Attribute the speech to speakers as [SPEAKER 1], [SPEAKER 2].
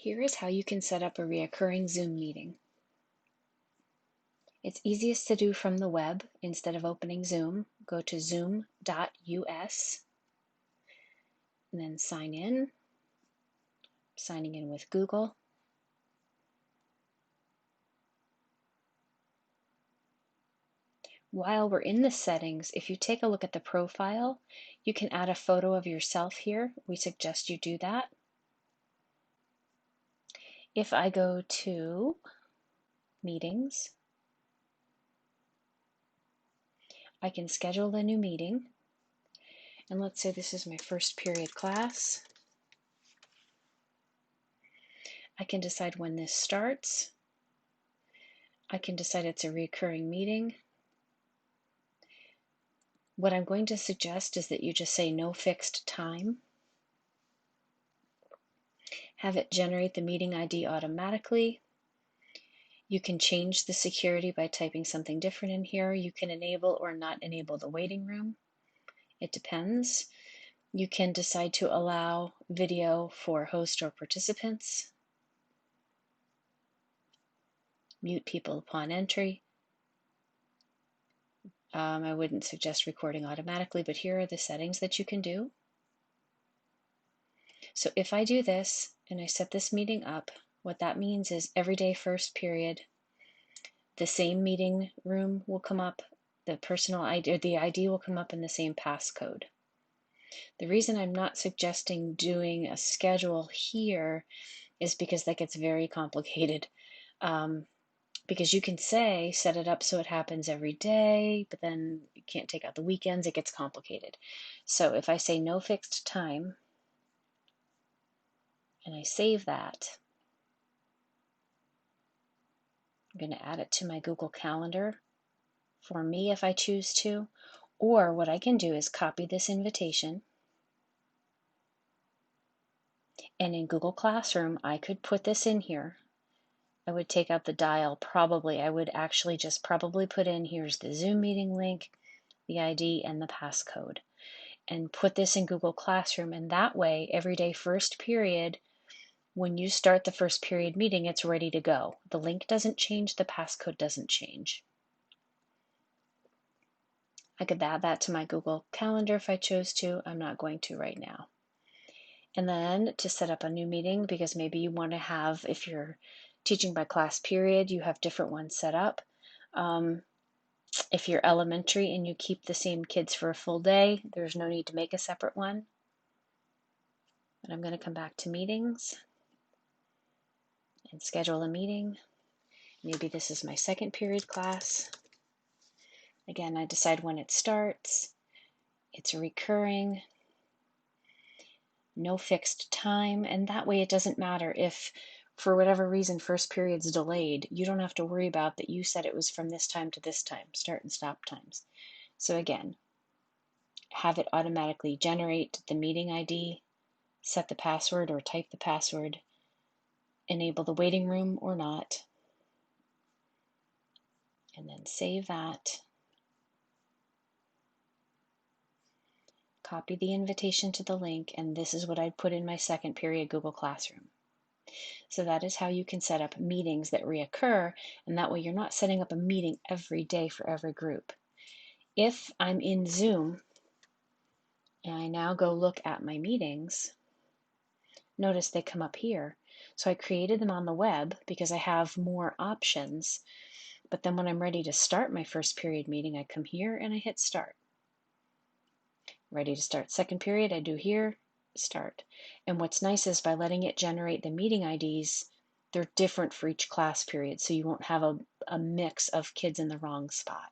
[SPEAKER 1] Here is how you can set up a reoccurring Zoom meeting. It's easiest to do from the web. Instead of opening Zoom, go to zoom.us and then sign in. Signing in with Google. While we're in the settings, if you take a look at the profile, you can add a photo of yourself here. We suggest you do that. If I go to meetings, I can schedule a new meeting. And let's say this is my first period class. I can decide when this starts. I can decide it's a recurring meeting. What I'm going to suggest is that you just say no fixed time. Have it generate the meeting ID automatically. You can change the security by typing something different in here. You can enable or not enable the waiting room. It depends. You can decide to allow video for host or participants. Mute people upon entry. I wouldn't suggest recording automatically, but here are the settings that you can do. So if I do this and I set this meeting up, what that means is every day first period, the same meeting room will come up, the personal ID, or the ID will come up in the same passcode. The reason I'm not suggesting doing a schedule here is because that gets very complicated. Because you can say, set it up so it happens every day, but then you can't take out the weekends, it gets complicated. So if I say no fixed time, and I save that, I'm going to add it to my Google Calendar for me if I choose to, or what I can do is copy this invitation, and in Google Classroom, I could put this in here. I would take out the dial probably. I would actually just probably put in, here's the Zoom meeting link, the ID, and the passcode, and put this in Google Classroom. And that way, every day first period, when you start the first period meeting, it's ready to go. The link doesn't change, the passcode doesn't change. I could add that to my Google Calendar if I chose to. I'm not going to right now. And then to set up a new meeting, because maybe you want to have, if you're teaching by class period, you have different ones set up. If you're elementary and you keep the same kids for a full day, there's no need to make a separate one. But I'm going to come back to meetings and schedule a meeting. Maybe this is my second period class. Again, I decide when it starts. It's recurring, no fixed time, and that way it doesn't matter if for whatever reason first period's delayed. You don't have to worry about that you said it was from this time to this time, start and stop times. So again, have it automatically generate the meeting ID, set the password or type the password, enable the waiting room or not, and then save that. Copy the invitation to the link, and this is what I'd put in my second period Google Classroom. So that is how you can set up meetings that reoccur, and that way you're not setting up a meeting every day for every group. If I'm in Zoom, and I now go look at my meetings, notice they come up here. So I created them on the web because I have more options, but then when I'm ready to start my first period meeting, I come here and I hit start. Ready to start second period, I do here, start. And what's nice is by letting it generate the meeting IDs, they're different for each class period, so you won't have a mix of kids in the wrong spot.